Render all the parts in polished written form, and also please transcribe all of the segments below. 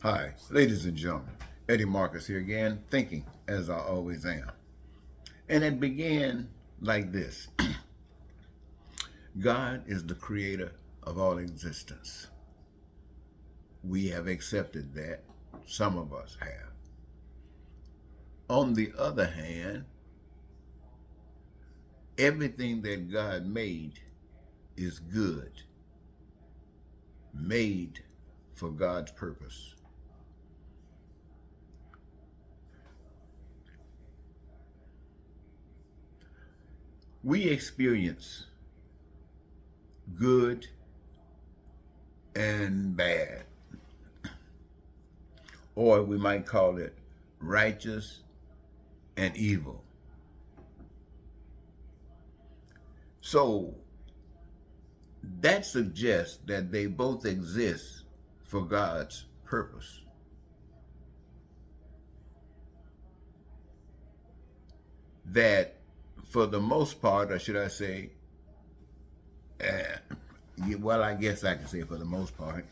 Hi, ladies and gentlemen. Eddie Marcus here again, thinking as I always am. And it began like this. God is the creator of all existence. We have accepted that. Some of us have. On the other hand, everything that God made is good, made for God's purpose. We experience good and bad, or we might call it righteous and evil. So that suggests that they both exist for God's purpose. That for the most part, or should I say, well, I guess I can say for the most part,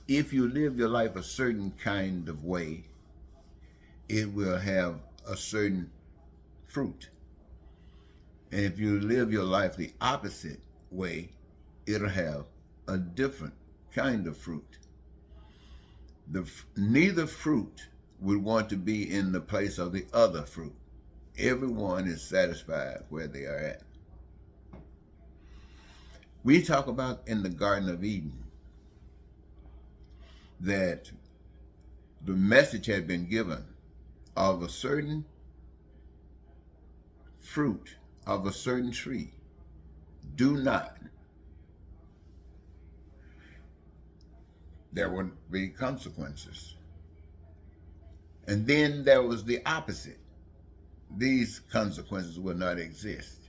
if you live your life a certain kind of way, it will have a certain fruit. And if you live your life the opposite way, it'll have a different kind of fruit. Neither fruit would want to be in the place of the other fruit. Everyone is satisfied where they are at. We talk about in the Garden of Eden that the message had been given of a certain fruit of a certain tree. Do not. There would be consequences. And then there was the opposite. These consequences will not exist.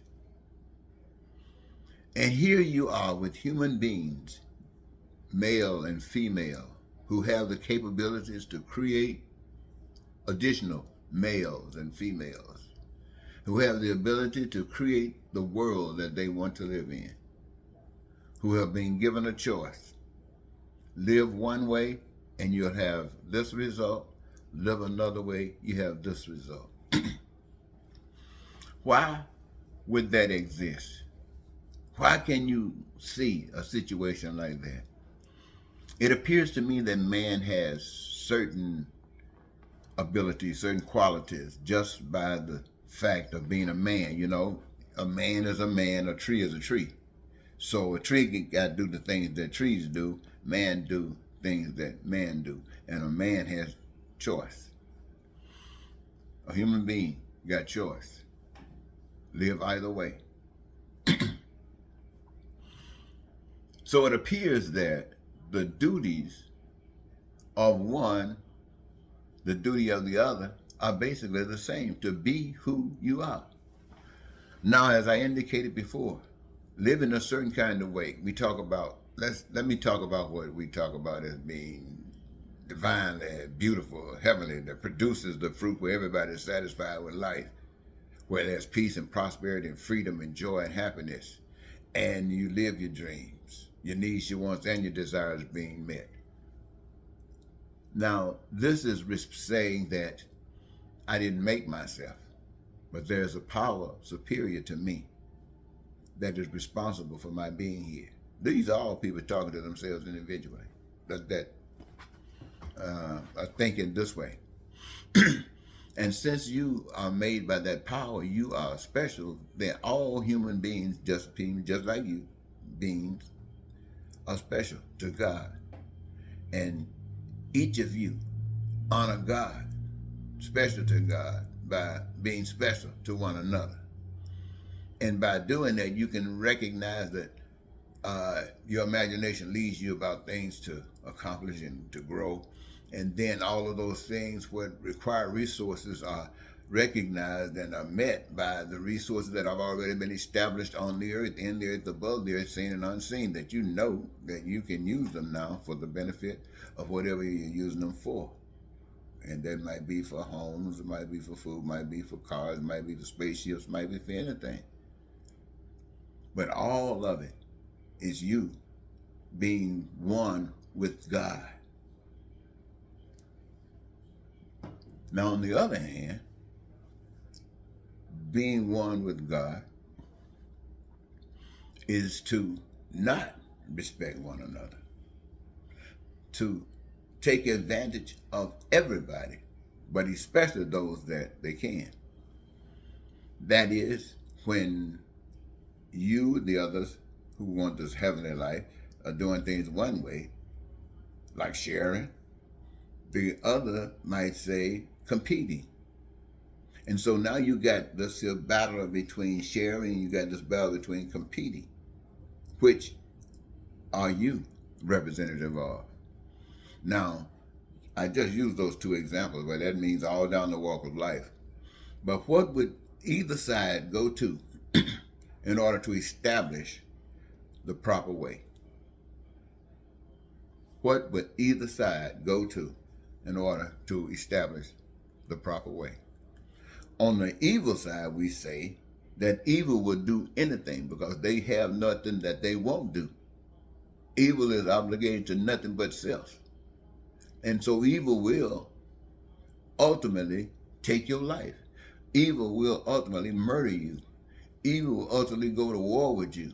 And here you are with human beings, male and female, who have the capabilities to create additional males and females, who have the ability to create the world that they want to live in, who have been given a choice. Live one way and you'll have this result. Live another way, you have this result. Why would that exist? Why can you see a situation like that? It appears to me that man has certain abilities, certain qualities, just by the fact of being a man. You know, a man is a man, a tree is a tree. So a tree got to do the things that trees do, man do things that man do. And a man has choice. A human being got choice. Live either way. So it appears that the duties of one, the duty of the other, are basically the same, to be who you are. Now, as I indicated before, live in a certain kind of way. We talk about, let me talk about what we talk about as being divinely beautiful, heavenly, that produces the fruit where everybody is satisfied with life, where there's peace and prosperity and freedom and joy and happiness, and you live your dreams, your needs, your wants, and your desires being met. Now, this is saying that I didn't make myself, but there's a power superior to me that is responsible for my being here. These are all people talking to themselves individually that are thinking this way. And since you are made by that power, you are special. Then all human beings, just like you, beings, are special to God. And each of you honor God, special to God, by being special to one another. And by doing that, you can recognize that your imagination leads you about things to accomplish and to grow. And then all of those things what require resources are recognized and are met by the resources that have already been established on the earth, in the earth, above the earth, seen and unseen, that you know that you can use them now for the benefit of whatever you're using them for. And that might be for homes, it might be for food, might be for cars, might be for spaceships, might be for anything. But all of it is you being one with God. Now, on the other hand, being one with God is to not respect one another, to take advantage of everybody, but especially those that they can. That is when you, the others who want this heavenly life, are doing things one way, like sharing. The other might say competing. And so now you got this battle between sharing, you got this battle between competing. Which are you representative of? Now, I just used those two examples, but that means all down the walk of life. But what would either side go to in order to establish the proper way? What would either side go to in order to establish the proper way? On the evil side, we say that evil will do anything because they have nothing that they won't do. Evil is obligated to nothing but self. And so evil will ultimately take your life. Evil will ultimately murder you. Evil will ultimately go to war with you.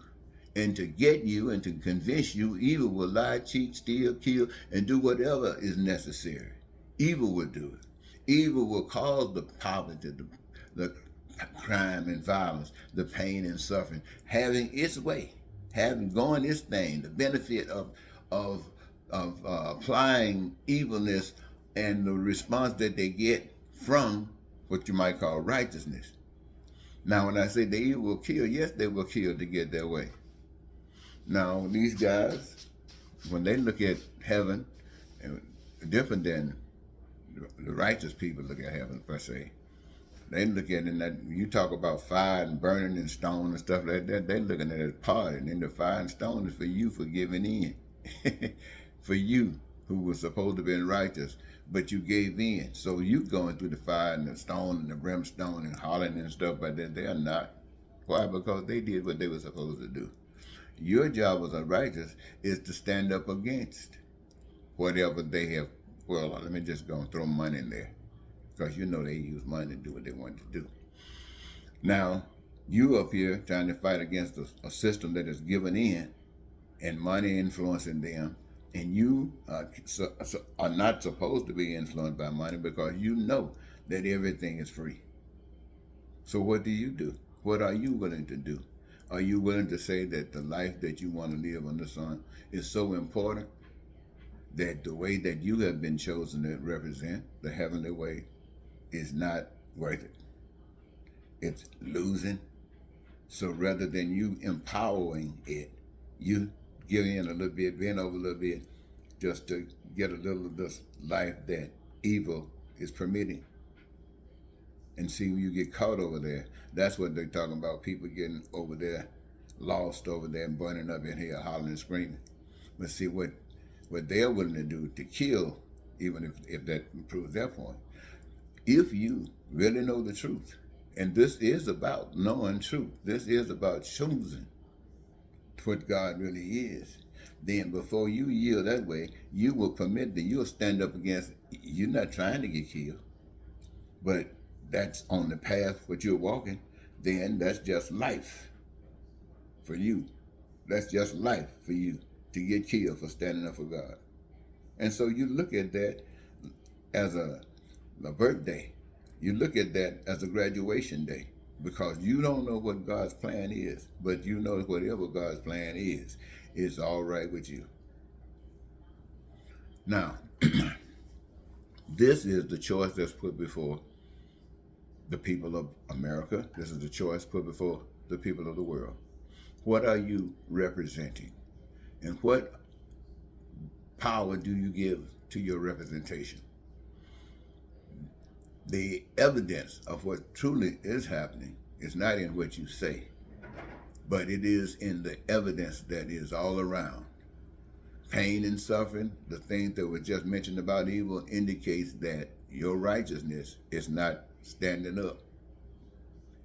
And to get you and to convince you, evil will lie, cheat, steal, kill, and do whatever is necessary. Evil will do it. Evil will cause the poverty, the crime and violence, the pain and suffering, having its way, having going its thing, the benefit of applying evilness and the response that they get from what you might call righteousness. Now, when I say the evil will kill, yes, they will kill to get their way. Now, these guys, when they look at heaven, different than the righteous people look at heaven, per se. They look at it, and that you talk about fire and burning and stone and stuff like that, they're looking at it as part, and then the fire and stone is for you for giving in. For you, who was supposed to be righteous, but you gave in. So you going through the fire and the stone and the brimstone and hollering and stuff, but they are not. Why? Because they did what they were supposed to do. Your job as a righteous is to stand up against whatever they have. Well, let me just go and throw money in there, because you know they use money to do what they want to do. Now, you up here trying to fight against a system that is given in and money influencing them, and you are not supposed to be influenced by money because you know that everything is free. So what do? What are you willing to do? Are you willing to say that the life that you want to live on the sun is so important that the way that you have been chosen to represent, the heavenly way, is not worth it? It's losing. So rather than you empowering it, you giving in a little bit, bend over a little bit, just to get a little of this life that evil is permitting. And see, when you get caught over there, that's what they're talking about, people getting over there, lost over there and burning up in here, hollering and screaming. But see, what they're willing to do to kill, even if that proves their point, if you really know the truth, and this is about knowing truth, this is about choosing what God really is, then before you yield that way, you will permit that you'll stand up against, you're not trying to get killed, but that's on the path what you're walking, then that's just life for you. That's just life for you to get killed for standing up for God. And so you look at that as a birthday. You look at that as a graduation day, because you don't know what God's plan is, but you know whatever God's plan is, it's all right with you. Now, this is the choice that's put before the people of America. This is the choice put before the people of the world. What are you representing? And what power do you give to your representation? The evidence of what truly is happening is not in what you say, but it is in the evidence that is all around. Pain and suffering, the things that were just mentioned about evil, indicates that your righteousness is not standing up.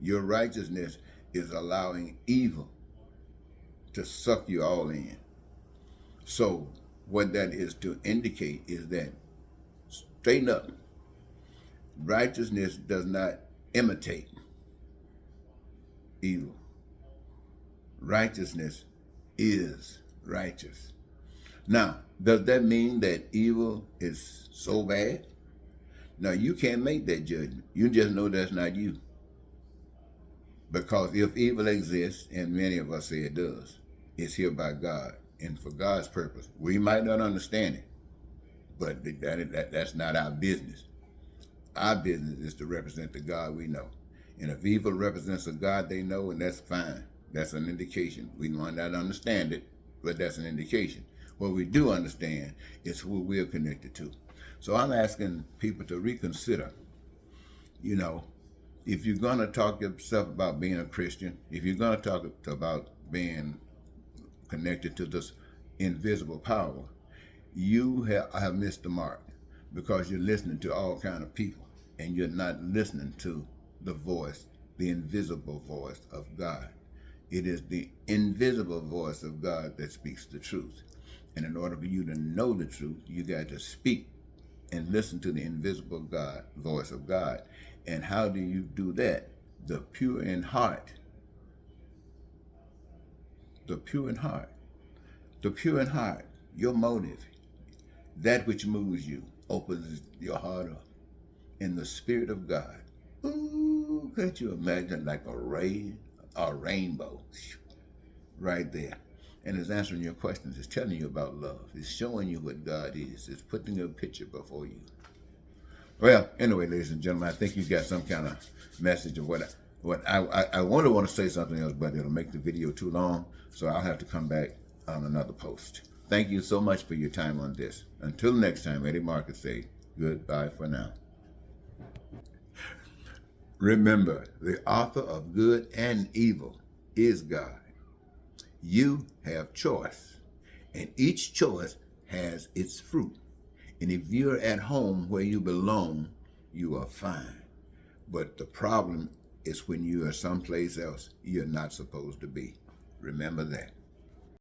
Your righteousness is allowing evil to suck you all in. So what that is to indicate is that straighten up. Righteousness does not imitate evil. Righteousness is righteous. Now, does that mean that evil is so bad? No, you can't make that judgment. You just know that's not you. Because if evil exists, and many of us say it does, it's here by God and for God's purpose. We might not understand it, but that's not our business. Our business is to represent the God we know. And if evil represents a God they know, and that's fine. That's an indication. We might not understand it, but that's an indication. What we do understand is who we're connected to. So I'm asking people to reconsider, you know, if you're going to talk to yourself about being a Christian, if you're going to talk about being connected to this invisible power, you have missed the mark, because you're listening to all kind of people and you're not listening to the voice, the invisible voice of God. It is the invisible voice of God that speaks the truth. And in order for you to know the truth, you got to speak and listen to the invisible God, voice of God. And how do you do that? The pure in heart. The pure in heart. The pure in heart, your motive, that which moves you, opens your heart up in the Spirit of God. Ooh, can't you imagine, like a rainbow right there? And it's answering your questions. It's telling you about love. It's showing you what God is. It's putting a picture before you. Well, anyway, ladies and gentlemen, I think you got some kind of message of what I want to say something else, but it'll make the video too long, so I'll have to come back on another post. Thank you so much for your time on this. Until next time, Eddie Marcus say goodbye for now. Remember, the author of good and evil is God. You have choice, and each choice has its fruit. And if you're at home where you belong, you are fine. But the problem is when you are someplace else you're not supposed to be. Remember that.